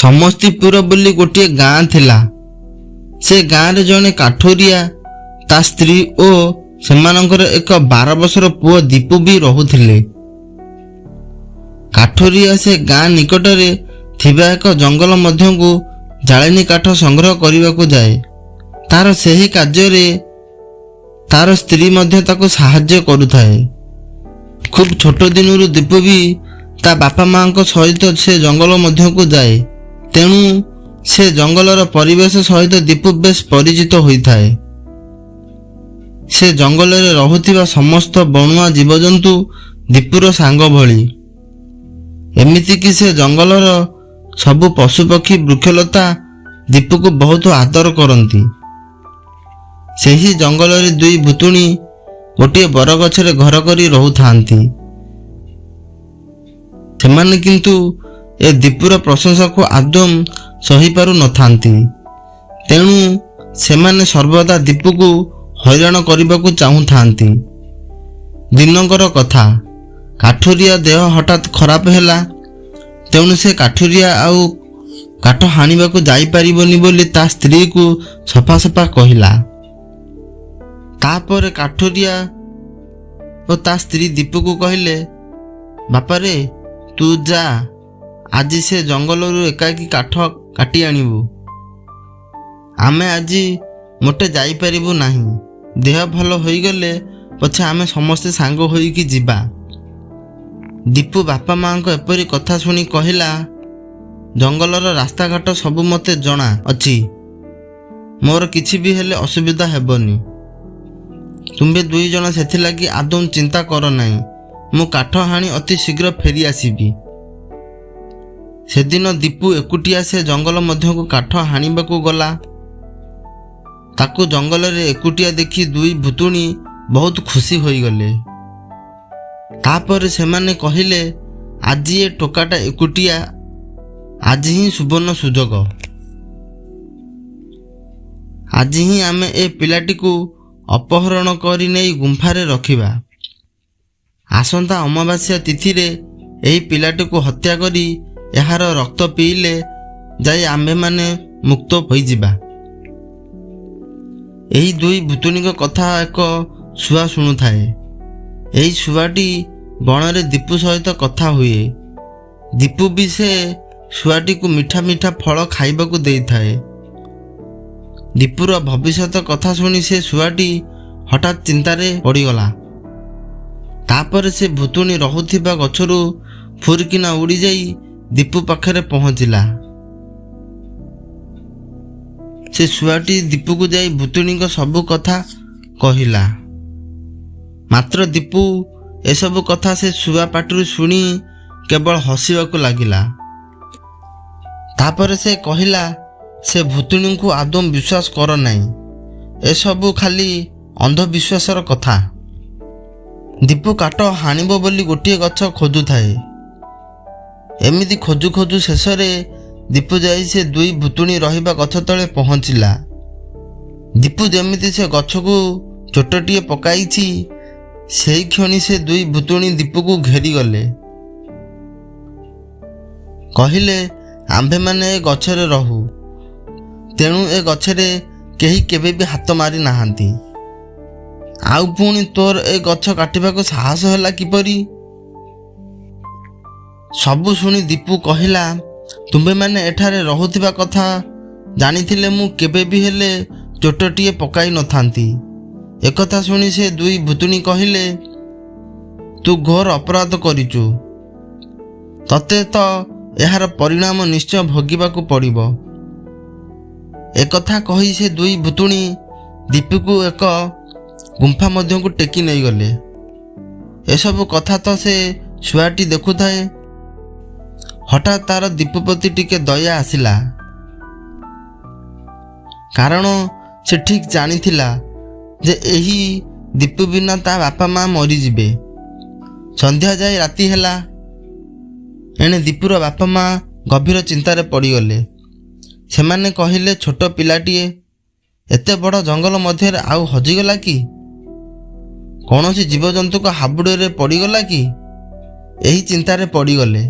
ସମସ୍ତିପୁର ବୋଲି ଗୋଟିଏ ଗାଁ ଥିଲା। ସେ ଗାଁରେ ଜଣେ କାଠୁରିଆ, ତା ସ୍ତ୍ରୀ ଓ ସେମାନଙ୍କର ଏକ 12 ବର୍ଷର ପୁଅ ଦୀପୁ ବି ରହୁଥିଲେ। କାଠୁରିଆ ସେ ଗାଁ ନିକଟରେ ଥିବା ଏକ ଜଙ୍ଗଲ ମଧ୍ୟକୁ ଜାଳେଣୀ କାଠ ସଂଗ୍ରହ କରିବାକୁ ଯାଏ। ତାର ସେହି କାର୍ଯ୍ୟରେ ତାର ସ୍ତ୍ରୀ ମଧ୍ୟ ତାକୁ ସାହାଯ୍ୟ କରୁଥାଏ। ଖୁବ୍ ଛୋଟ ଦିନରୁ ଦୀପୁ ବି ତା ବାପା ମାଙ୍କ ସହିତ ସେ ଜଙ୍ଗଲ ମଧ୍ୟକୁ ଯାଏ। ତେଣୁ ସେ ଜଙ୍ଗଲର ପରିବେଶ ସହିତ ଦୀପୁ ବେଶ ପରିଚିତ ହୋଇଥାଏ। ସେ ଜଙ୍ଗଲରେ ରହୁଥିବା ସମସ୍ତ ବଣୁଆ ଜୀବଜନ୍ତୁ ଦୀପୁର ସାଙ୍ଗ ଭଳି। ଏମିତିକି ସେ ଜଙ୍ଗଲର ସବୁ ପଶୁପକ୍ଷୀ, ବୃକ୍ଷଲତା ଦୀପୁକୁ ବହୁତ ଆଦର କରନ୍ତି। ସେହି ଜଙ୍ଗଲରେ ଦୁଇ ଭୁତୁଣୀ ଗୋଟିଏ ବରଗଛରେ ଘର କରି ରହୁଥାନ୍ତି। ସେମାନେ କିନ୍ତୁ ଏ ଦୀପୁର ପ୍ରଶଂସାକୁ ଆଦୌ ସହିପାରୁ ନଥାନ୍ତି। ତେଣୁ ସେମାନେ ସର୍ବଦା ଦୀପୁକୁ ହଇରାଣ କରିବାକୁ ଚାହୁଁଥାନ୍ତି। ଦିନକର କଥା, କାଠୁରିଆ ଦେହ ହଠାତ୍ ଖରାପ ହେଲା। ତେଣୁ ସେ କାଠୁରିଆ ଆଉ କାଠ ହାଣିବାକୁ ଯାଇପାରିବନି ବୋଲି ତା ସ୍ତ୍ରୀକୁ ସଫା କହିଲା। ତାପରେ କାଠୁରିଆ ଓ ତା ସ୍ତ୍ରୀ ଦୀପୁକୁ କହିଲେ, ବାପାରେ, ତୁ ଯା, ଆଜି ସେ ଜଙ୍ଗଲରୁ ଏକାକୀ କାଠ କାଟି ଆଣିବୁ। ଆମେ ଆଜି ମୋଟେ ଯାଇପାରିବୁ ନାହିଁ। ଦେହ ଭଲ ହୋଇଗଲେ ପଛେ ଆମେ ସମସ୍ତେ ସାଙ୍ଗ ହୋଇକି ଯିବା। ଦୀପୁ ବାପା ମାଙ୍କ ଏପରି କଥା ଶୁଣି କହିଲା, ଜଙ୍ଗଲର ରାସ୍ତାଘାଟ ସବୁ ମୋତେ ଜଣା ଅଛି। ମୋର କିଛି ବି ହେଲେ ଅସୁବିଧା ହେବନି। ତୁମ୍ଭେ ଦୁଇ ଜଣ ସେଥିଲାଗି ଆଦୌ ଚିନ୍ତା କର ନାହିଁ। ମୁଁ କାଠ ହାଣି ଅତି ଶୀଘ୍ର ଫେରି ଆସିବି। ସେଦିନ ଦୀପୁ ଏକୁଟିଆ ସେ ଜଙ୍ଗଲ ମଧ୍ୟକୁ କାଠ ହାଣିବାକୁ ଗଲା। ତାକୁ ଜଙ୍ଗଲରେ ଏକୁଟିଆ ଦେଖି ଦୁଇ ଭୁତୁଣୀ ବହୁତ ଖୁସି ହୋଇଗଲେ। ତାପରେ ସେମାନେ କହିଲେ, ଆଜି ଏ ଟୋକାଟା ଏକୁଟିଆ, ଆଜି ହିଁ ସୁବର୍ଣ୍ଣ ସୁଯୋଗ। ଆଜି ହିଁ ଆମେ ଏ ପିଲାଟିକୁ ଅପହରଣ କରି ନେଇ ଗୁମ୍ଫାରେ ରଖିବା। ଆସନ୍ତା ଅମାବାସ୍ୟା ତିଥିରେ ଏହି ପିଲାଟିକୁ ହତ୍ୟା କରି ଏହାର ରକ୍ତ ପିଇଲେ ଯାଇ ଆମ୍ଭେମାନେ ମୁକ୍ତ ହୋଇଯିବା। ଏହି ଦୁଇ ଭୁତୁଣୀଙ୍କ କଥା ଏକ ଶୁଆ ଶୁଣୁଥାଏ। ଏହି ଶୁଆଟି ବଣରେ ଦୀପୁ ସହିତ କଥା ହୁଏ। ଦୀପୁ ବି ସେ ଶୁଆଟିକୁ ମିଠା ମିଠା ଫଳ ଖାଇବାକୁ ଦେଇଥାଏ। ଦୀପୁର ଭବିଷ୍ୟତ କଥା ଶୁଣି ସେ ଶୁଆଟି ହଠାତ୍ ଚିନ୍ତାରେ ପଡ଼ିଗଲା। ତାପରେ ସେ ଭୁତୁଣୀ ରହୁଥିବା ଗଛରୁ ଫୁରକିନା ଉଡ଼ିଯାଇ ଦୀପୁ ପାଖରେ ପହଞ୍ଚିଲା। ସେ ଶୁଆଟି ଦୀପୁକୁ ଯାଇ ଭୁତୁଣୀଙ୍କ ସବୁ କଥା କହିଲା। ମାତ୍ର ଦୀପୁ ଏସବୁ କଥା ସେ ଶୁଆ ପାଟିରୁ ଶୁଣି କେବଳ ହସିବାକୁ ଲାଗିଲା। ତାପରେ ସେ କହିଲା, ସେ ଭୁତୁଣୀଙ୍କୁ ଆଦୌ ବିଶ୍ୱାସ କର ନାହିଁ। ଏସବୁ ଖାଲି ଅନ୍ଧବିଶ୍ୱାସର କଥା। ଦୀପୁ କାଠ ହାଣିବ ବୋଲି ଗୋଟିଏ ଗଛ ଖୋଜୁଥାଏ। ଏମିତି ଖୋଜୁ ଖୋଜୁ ଶେଷରେ ଦୀପୁ ଯାଇ ସେ ଦୁଇ ଭୁତୁଣୀ ରହିବା ଗଛ ତଳେ ପହଞ୍ଚିଲା। ଦୀପୁ ଯେମିତି ସେ ଗଛକୁ ଚୋଟଟିଏ ପକାଇଛି, ସେହି କ୍ଷଣି ସେ ଦୁଇ ଭୁତୁଣୀ ଦୀପୁକୁ ଘେରିଗଲେ। କହିଲେ, ଆମ୍ଭେମାନେ ଏ ଗଛରେ ରହୁ। ତେଣୁ ଏ ଗଛରେ କେହି କେବେ ବି ହାତ ମାରି ନାହାନ୍ତି। ଆଉ ପୁଣି ତୋର ଏ ଗଛ କାଟିବାକୁ ସାହସ ହେଲା କିପରି? ସବୁ ଶୁଣି ଦୀପୁ କହିଲା, ତୁମ୍ଭେମାନେ ଏଠାରେ ରହୁଥିବା କଥା ଜାଣିଥିଲେ ମୁଁ କେବେ ବି ହେଲେ ଚୋଟଟିଏ ପକାଇ ନଥାନ୍ତି। ଏକଥା ଶୁଣି ସେ ଦୁଇ ଭୁତୁଣୀ କହିଲେ, ତୁ ଘୋର ଅପରାଧ କରିଛୁ। ତତେ ତ ଏହାର ପରିଣାମ ନିଶ୍ଚୟ ଭୋଗିବାକୁ ପଡ଼ିବ। ଏକଥା କହି ସେ ଦୁଇ ଭୁତୁଣୀ ଦୀପୁକୁ ଏକ ଗୁମ୍ଫା ମଧ୍ୟକୁ ଟେକି ନେଇଗଲେ। ଏସବୁ କଥା ତ ସେ ଛୁଆଟି ଦେଖୁଥାଏ। ହଠାତ୍ ତାର ଦୀପୁ ପ୍ରତି ଟିକେ ଦୟା ଆସିଲା। କାରଣ ସେ ଠିକ୍ ଜାଣିଥିଲା ଯେ ଏହି ଦୀପୁ ବିନା ତା ବାପା ମା ମରିଯିବେ। ସନ୍ଧ୍ୟା ଯାଇ ରାତି ହେଲା। ଏଣେ ଦୀପୁର ବାପା ମା ଗଭୀର ଚିନ୍ତାରେ ପଡ଼ିଗଲେ। ସେମାନେ କହିଲେ, ଛୋଟ ପିଲାଟିଏ ଏତେ ବଡ଼ ଜଙ୍ଗଲ ମଧ୍ୟରେ ଆଉ ହଜିଗଲା କି? କୌଣସି ଜୀବଜନ୍ତୁଙ୍କ ହାବୁଡ଼ରେ ପଡ଼ିଗଲା କି? ଏହି ଚିନ୍ତାରେ ପଡ଼ିଗଲେ।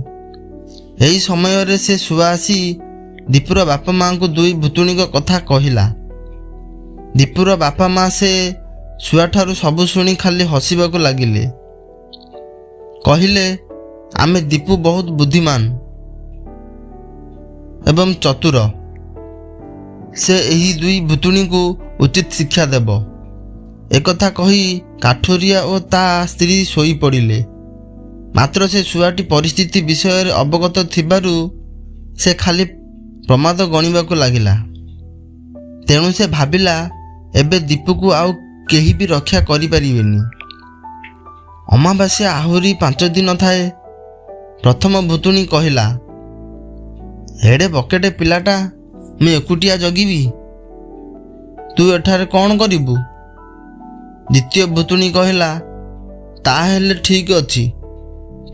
ଏହି ସମୟରେ ସେ ଶୁଆ ଆସି ଦୀପୁର ବାପା ମାଆଙ୍କୁ ଦୁଇ ଭୁତୁଣୀଙ୍କ କଥା କହିଲା। ଦୀପୁର ବାପା ମା ସେ ଛୁଆଠାରୁ ସବୁ ଶୁଣି ଖାଲି ହସିବାକୁ ଲାଗିଲେ। କହିଲେ, ଆମେ ଦୀପୁ ବହୁତ ବୁଦ୍ଧିମାନ ଏବଂ ଚତୁର, ସେ ଏହି ଦୁଇ ଭୁତୁଣୀଙ୍କୁ ଉଚିତ ଶିକ୍ଷା ଦେବ। ଏକଥା କହି କାଠୁରିଆ ଓ ତା ସ୍ତ୍ରୀ ଶୋଇପଡ଼ିଲେ। ମାତ୍ର ସେ ଛୁଆଟି ପରିସ୍ଥିତି ବିଷୟରେ ଅବଗତ ଥିବାରୁ ସେ ଖାଲି ପ୍ରମାଦ ଗଣିବାକୁ ଲାଗିଲା। ତେଣୁ ସେ ଭାବିଲା, ଏବେ ଦୀପୁକୁ ଆଉ କେହି ବି ରକ୍ଷା କରିପାରିବେନି। ଅମାବାସ୍ୟା ଆହୁରି 5 ଦିନ ଥାଏ। ପ୍ରଥମ ଭୁତୁଣୀ କହିଲା, ହେଡ଼େ ବକେଟେ ପିଲାଟା, ମୁଁ ଏକୁଟିଆ ଜଗିବି, ତୁ ଏଠାରେ କ'ଣ କରିବୁ? ଦ୍ୱିତୀୟ ଭୁତୁଣୀ କହିଲା, ତାହେଲେ ଠିକ୍ ଅଛି,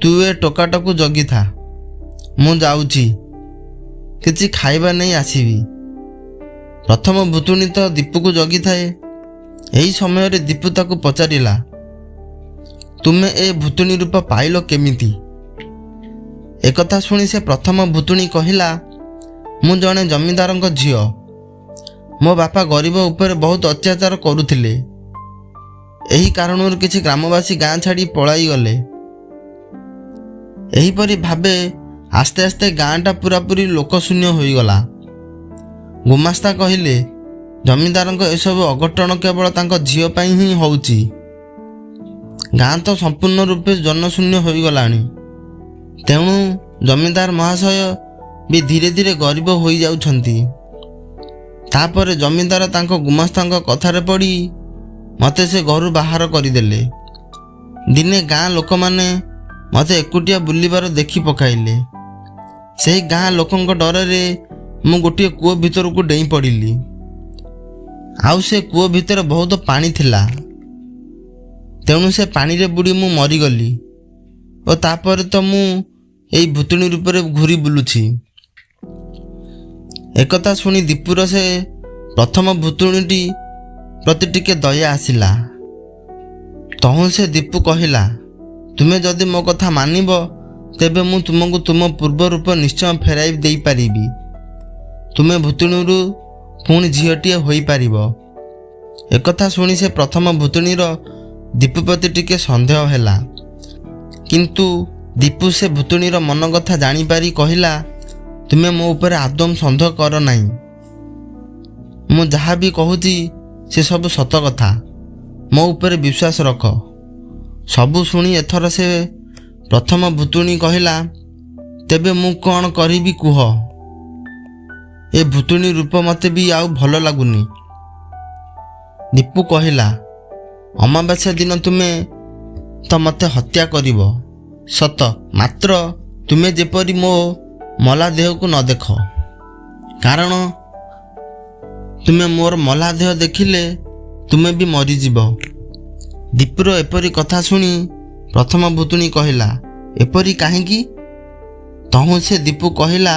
ତୁ ଏ ଟୋକାଟାକୁ ଜଗିଥା, ମୁଁ ଯାଉଛି, କିଛି ଖାଇବା ନେଇ ଆସିବି। ପ୍ରଥମ ଭୁତୁଣୀ ତ ଦୀପୁକୁ ଜଗିଥାଏ। ଏହି ସମୟରେ ଦୀପୁ ତାକୁ ପଚାରିଲା, ତୁମେ ଏ ଭୁତୁଣୀ ରୂପ ପାଇଲ କେମିତି? ଏକଥା ଶୁଣି ସେ ପ୍ରଥମ ଭୁତୁଣୀ କହିଲା, ମୁଁ ଜଣେ ଜମିଦାରଙ୍କ ଝିଅ। ମୋ ବାପା ଗରିବ ଉପରେ ବହୁତ ଅତ୍ୟାଚାର କରୁଥିଲେ। ଏହି କାରଣରୁ କିଛି ଗ୍ରାମବାସୀ ଗାଁ ଛାଡ଼ି ପଳାଇଗଲେ। ଏହିପରି ଭାବେ ଆସ୍ତେ ଆସ୍ତେ ଗାଁଟା ପୁରାପୁରି ଲୋକଶୂନ୍ୟ ହୋଇଗଲା। ଗୁମାସ୍ତା କହିଲେ, ଜମିଦାରଙ୍କ ଏସବୁ ଅଘଟଣ କେବଳ ତାଙ୍କ ଝିଅ ପାଇଁ ହିଁ ହେଉଛି। ଗାଁ ତ ସମ୍ପୂର୍ଣ୍ଣ ରୂପେ ଜନଶୂନ୍ୟ ହୋଇଗଲାଣି। ତେଣୁ ଜମିଦାର ମହାଶୟ ବି ଧୀରେ ଧୀରେ ଗରିବ ହୋଇଯାଉଛନ୍ତି। ତାପରେ ଜମିଦାର ତାଙ୍କ ଗୁମାସ୍ତାଙ୍କ କଥାରେ ପଡ଼ି ମୋତେ ସେ ଘରୁ ବାହାର କରିଦେଲେ। ଦିନେ ଗାଁ ଲୋକମାନେ ମୋତେ ଏକୁଟିଆ ବୁଲିବାର ଦେଖି ପକାଇଲେ। ସେହି ଗାଁ ଲୋକଙ୍କ ଡରରେ ମୁଁ ଗୋଟିଏ କୂଅ ଭିତରକୁ ଡେଇଁ ପଡ଼ିଲି। ଆଉ ସେ କୂଅ ଭିତରେ ବହୁତ ପାଣି ଥିଲା। ତେଣୁ ସେ ପାଣିରେ ବୁଡ଼ି ମୁଁ ମରିଗଲି ଓ ତାପରେ ତ ମୁଁ ଏଇ ଭୁତୁଣୀ ରୂପରେ ଘୁରି ବୁଲୁଛି। ଏକଥା ଶୁଣି ଦୀପୁର ସେ ପ୍ରଥମ ଭୁତୁଣୀଟି ପ୍ରତି ଟିକେ ଦୟା ଆସିଲା। ତହୁଁ ସେ ଦୀପୁ କହିଲା, ତୁମେ ଯଦି ମୋ କଥା ମାନିବ ତେବେ ମୁଁ ତୁମକୁ ତୁମ ପୂର୍ବ ରୂପ ନିଶ୍ଚୟ ଫେରାଇ ଦେଇପାରିବି। ତୁମେ ଭୁତୁଣୀରୁ ପୁଣି ଝିଅଟିଏ ହୋଇପାରିବ। ଏକଥା ଶୁଣି ସେ ପ୍ରଥମ ଭୁତୁଣୀର ଦୀପୁ ପ୍ରତି ଟିକେ ସନ୍ଦେହ ହେଲା। କିନ୍ତୁ ଦୀପୁ ସେ ଭୁତୁଣୀର ମନ କଥା ଜାଣିପାରି କହିଲା, ତୁମେ ମୋ ଉପରେ ଆଦୌ ସନ୍ଦେହ କର ନାହିଁ। ମୁଁ ଯାହା ବି କହୁଛି ସେସବୁ ସତ କଥା, ମୋ ଉପରେ ବିଶ୍ୱାସ ରଖ। ସବୁ ଶୁଣି ଏଥର ସେ ପ୍ରଥମ ଭୁତୁଣୀ କହିଲା, ତେବେ ମୁଁ କ'ଣ କରିବି କୁହ? ଏ ଭୁତୁଣୀ ରୂପ ମୋତେ ବି ଆଉ ଭଲ ଲାଗୁନି। ଦୀପୁ କହିଲା, ଅମାବାସ୍ୟା ଦିନ ତୁମେ ତ ମୋତେ ହତ୍ୟା କରିବ ସତ, ମାତ୍ର ତୁମେ ଯେପରି ମୋ ମଲା ଦେହକୁ ନ ଦେଖ, କାରଣ ତୁମେ ମୋର ମଲା ଦେହ ଦେଖିଲେ ତୁମେ ବି ମରିଯିବ। ଦୀପୁର ଏପରି କଥା ଶୁଣି ପ୍ରଥମ ଭୁତୁଣୀ କହିଲା, ଏପରି କାହିଁକି? ତହୁଁ ସେ ଦୀପୁ କହିଲା,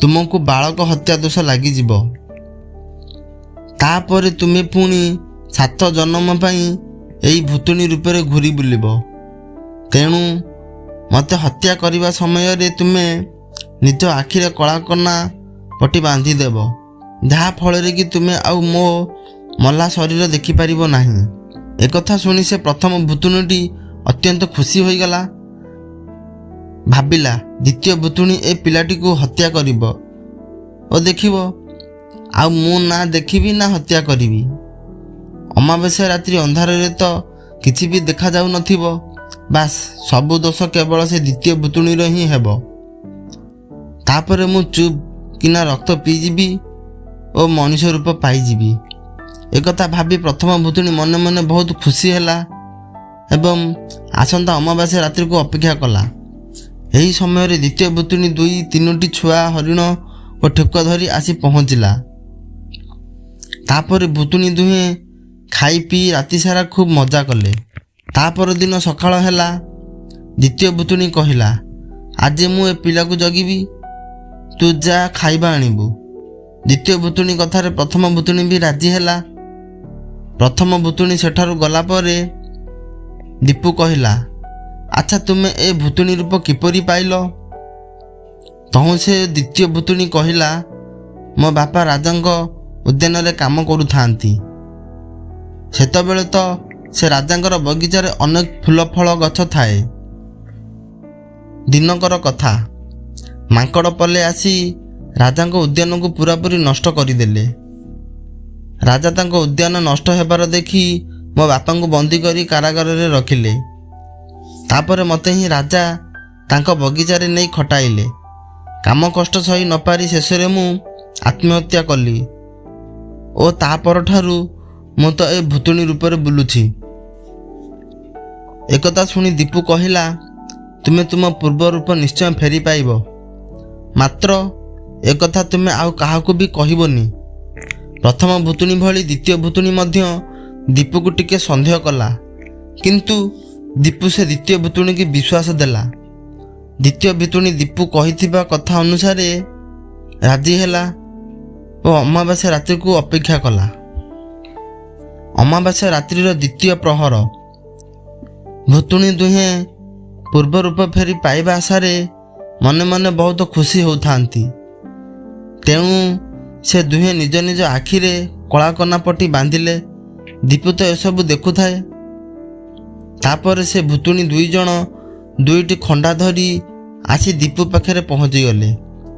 ତୁମକୁ ବାଳକ ହତ୍ୟା ଦୋଷ ଲାଗିଯିବ। ତାପରେ ତୁମେ ପୁଣି 7 ଜନ୍ମ ପାଇଁ ଏହି ଭୁତୁଣୀ ରୂପରେ ଘୁରି ବୁଲିବ। ତେଣୁ ମୋତେ ହତ୍ୟା କରିବା ସମୟରେ ତୁମେ ନିଜ ଆଖିରେ କଳାକନା ପଟି ବାନ୍ଧିଦେବ, ଯାହା ଫଳରେ କି ତୁମେ ଆଉ ମୋ ମଲା ଶରୀର ଦେଖିପାରିବ ନାହିଁ। ଏକଥା ଶୁଣି ସେ ପ୍ରଥମ ଭୁତୁଣୀଟି ଅତ୍ୟନ୍ତ ଖୁସି ହୋଇଗଲା। ଭାବିଲା, ଦ୍ୱିତୀୟ ଭୁତୁଣୀ ଏ ପିଲାଟିକୁ ହତ୍ୟା କରିବ ଓ ଦେଖିବ, ଆଉ ମୁଁ ନା ଦେଖିବି ନା ହତ୍ୟା କରିବି। ଅମାବାସ୍ୟା ରାତ୍ରି ଅନ୍ଧାରରେ ତ କିଛି ବି ଦେଖାଯାଉନଥିବ। ବାସ୍, ସବୁ ଦୋଷ କେବଳ ସେ ଦ୍ୱିତୀୟ ଭୁତୁଣୀର ହିଁ ହେବ। ତାପରେ ମୁଁ ଚୁପ୍ କିନା ରକ୍ତ ପିଇଯିବି ଓ ମଣିଷ ରୂପ ପାଇଯିବି। ଏକଥା ଭାବି ପ୍ରଥମ ଭୁତୁଣୀ ମନେ ମନେ ବହୁତ ଖୁସି ହେଲା ଏବଂ ଆସନ୍ତା ଅମାବାସ୍ୟା ରାତ୍ରିକୁ ଅପେକ୍ଷା କଲା। ଏହି ସମୟରେ ଦ୍ୱିତୀୟ ଭୁତୁଣୀ 2-3ଟି ଛୁଆ ହରିଣ ଓ ଠେକ ଧରି ଆସି ପହଞ୍ଚିଲା। ତାପରେ ଭୁତୁଣୀ ଦୁହେଁ ଖାଇ ପିଇ ରାତିସାରା ଖୁବ୍ ମଜା କଲେ। ତାପର ଦିନ ସକାଳ ହେଲା। ଦ୍ୱିତୀୟ ଭୁତୁଣୀ କହିଲା, ଆଜି ମୁଁ ଏ ପିଲାକୁ ଜଗିବି, ତୁ ଯା ଖାଇବା ଆଣିବୁ। ଦ୍ୱିତୀୟ ଭୁତୁଣୀ କଥାରେ ପ୍ରଥମ ଭୁତୁଣୀ ବି ରାଜି ହେଲା। ପ୍ରଥମ ଭୁତୁଣୀ ସେଠାରୁ ଗଲା ପରେ ଦୀପୁ କହିଲା, ଆଚ୍ଛା ତୁମେ ଏ ଭୁତୁଣୀ ରୂପ କିପରି ପାଇଲ? ତହୁଁ ସେ ଦ୍ୱିତୀୟ ଭୂତୁଣୀ କହିଲା, ମୋ ବାପା ରାଜାଙ୍କ ଉଦ୍ୟାନରେ କାମ କରୁଥାନ୍ତି। ସେତେବେଳେ ତ ସେ ରାଜାଙ୍କର ବଗିଚାରେ ଅନେକ ଫୁଲ ଫଳ ଗଛ ଥାଏ। ଦିନକର କଥା, ମାଙ୍କଡ଼ ପଲେ ଆସି ରାଜାଙ୍କ ଉଦ୍ୟାନକୁ ପୁରାପୁରି ନଷ୍ଟ କରିଦେଲେ। ରାଜା ତାଙ୍କ ଉଦ୍ୟାନ ନଷ୍ଟ ହେବାର ଦେଖି ମୋ ବାପାଙ୍କୁ ବନ୍ଦୀ କରି କାରାଗାରରେ ରଖିଲେ। ତାପରେ ମୋତେ ହିଁ ରାଜା ତାଙ୍କ ବଗିଚାରେ ନେଇ ଖଟାଇଲେ। କାମ କଷ୍ଟ ସହି ନପାରି ଶେଷରେ ମୁଁ ଆତ୍ମହତ୍ୟା କଲି ଓ ତା ପରଠାରୁ ମୁଁ ତ ଏ ଭୂତୁଣୀ ରୂପରେ ବୁଲୁଛି। ଏକଥା ଶୁଣି ଦୀପୁ କହିଲା, ତୁମେ ତୁମ ପୂର୍ବ ରୂପ ନିଶ୍ଚୟ ଫେରି ପାଇବ, ମାତ୍ର ଏକଥା ତୁମେ ଆଉ କାହାକୁ ବି କହିବନି। ପ୍ରଥମ ଭୂତୁଣୀ ଭଳି ଦ୍ୱିତୀୟ ଭୂତୁଣୀ ମଧ୍ୟ ଦୀପୁକୁ ଟିକେ ସନ୍ଦେହ କଲା, କିନ୍ତୁ ଦୀପୁ ସେ ଦ୍ୱିତୀୟ ଭୂତୁଣୀକି ବିଶ୍ୱାସ ଦେଲା। ଦ୍ୱିତୀୟ ଭୂତୁଣୀ ଦୀପୁ କହିଥିବା କଥା ଅନୁସାରେ ରାଜି ହେଲା ଓ ଅମାବାସ୍ୟା ରାତ୍ରିକୁ ଅପେକ୍ଷା କଲା। ଅମାବାସ୍ୟା ରାତ୍ରିର ଦ୍ୱିତୀୟ ପ୍ରହର। ଭୂତୁଣୀ ଦୁହେଁ ପୂର୍ବ ରୂପ ଫେରି ପାଇବା ଆଶାରେ ମନେ ମନେ ବହୁତ ଖୁସି ହେଉଥାନ୍ତି। ତେଣୁ ସେ ଦୁହେଁ ନିଜ ନିଜ ଆଖିରେ କଳାକନା ପଟି ବାନ୍ଧିଲେ। ଦୀପୁ ତ ଏସବୁ ଦେଖୁଥାଏ। ତାପରେ ସେ ଭୂତୁଣୀ ଦୁଇଜଣ ଦୁଇଟି ଖଣ୍ଡା ଧରି ଆସି ଦୀପୁ ପାଖରେ ପହଞ୍ଚିଗଲେ।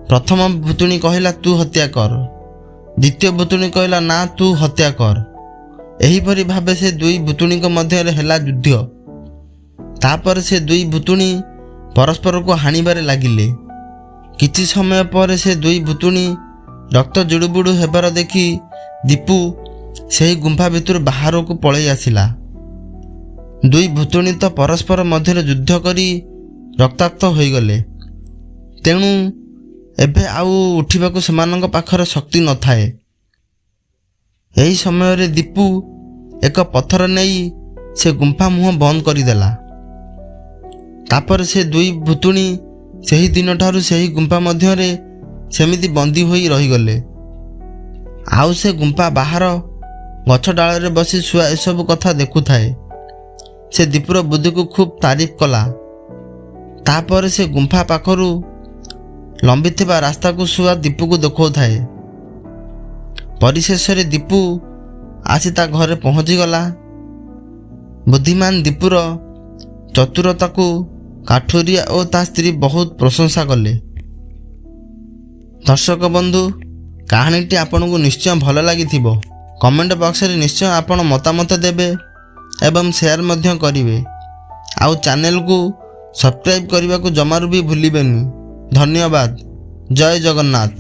ପ୍ରଥମ ଭୂତୁଣୀ କହିଲା, ତୁ ହତ୍ୟା କର। ଦ୍ୱିତୀୟ ଭୂତୁଣୀ କହିଲା, ନା, ତୁ ହତ୍ୟା କର। ଏହିପରି ଭାବେ ସେ ଦୁଇ ଭୂତୁଣୀଙ୍କ ମଧ୍ୟରେ ହେଲା ଯୁଦ୍ଧ। ତାପରେ ସେ ଦୁଇ ଭୂତୁଣୀ ପରସ୍ପରକୁ ହାଣିବାରେ ଲାଗିଲେ। କିଛି ସମୟ ପରେ ସେ ଦୁଇ ଭୂତୁଣୀ ରକ୍ତ ଜୁଡ଼ୁବୁଡ଼ୁ ହେବାର ଦେଖି ଦୀପୁ ସେହି ଗୁମ୍ଫା ଭିତରୁ ବାହାରକୁ ପଳେଇ ଆସିଲା। ଦୁଇ ଭୂତୁଣୀ ତ ପରସ୍ପର ମଧ୍ୟରେ ଯୁଦ୍ଧ କରି ରକ୍ତାକ୍ତ ହୋଇଗଲେ। ତେଣୁ ଏବେ ଆଉ ଉଠିବାକୁ ସେମାନଙ୍କ ପାଖରେ ଶକ୍ତି ନଥାଏ। ଏହି ସମୟରେ ଦୀପୁ ଏକ ପଥର ନେଇ ସେ ଗୁମ୍ଫା ମୁହଁ ବନ୍ଦ କରିଦେଲା। ତାପରେ ସେ ଦୁଇ ଭୂତୁଣୀ ସେହି ଦିନଠାରୁ ସେହି ଗୁମ୍ଫା ମଧ୍ୟରେ ସେମିତି ବନ୍ଦୀ ହୋଇ ରହିଗଲେ। ଆଉ ସେ ଗୁମ୍ଫା ବାହାର ଗଛ ଡାଳରେ ବସି ଶୁଆ ଏସବୁ କଥା ଦେଖୁଥାଏ। ସେ ଦୀପୁର ବୁଦ୍ଧିକୁ ଖୁବ୍ ତାରିଫ କଲା। ତାପରେ ସେ ଗୁମ୍ଫା ପାଖରୁ ଲମ୍ବିଥିବା ରାସ୍ତାକୁ ଶୁଆ ଦୀପୁକୁ ଦେଖାଉଥାଏ। ପରିଶେଷରେ ଦୀପୁ ଆସି ତା ଘରେ ପହଞ୍ଚିଗଲା। ବୁଦ୍ଧିମାନ ଦୀପୁର ଚତୁରତାକୁ କାଠୁରିଆ ଓ ତା ସ୍ତ୍ରୀ ବହୁତ ପ୍ରଶଂସା କଲେ। ଦର୍ଶକ ବନ୍ଧୁ, କାହାଣୀଟି ଆପଣଙ୍କୁ ନିଶ୍ଚୟ ଭଲ ଲାଗିଥିବ। କମେଣ୍ଟ ବକ୍ସରେ ନିଶ୍ଚୟ ଆପଣ ମତାମତ ଦେବେ ଏବଂ ସେୟାର ମଧ୍ୟ କରିବେ। ଆଉ ଚ୍ୟାନେଲକୁ ସବସ୍କ୍ରାଇବ୍ କରିବାକୁ ଜମାରୁ ବି ଭୁଲିବେନି। ଧନ୍ୟବାଦ। ଜୟ ଜଗନ୍ନାଥ।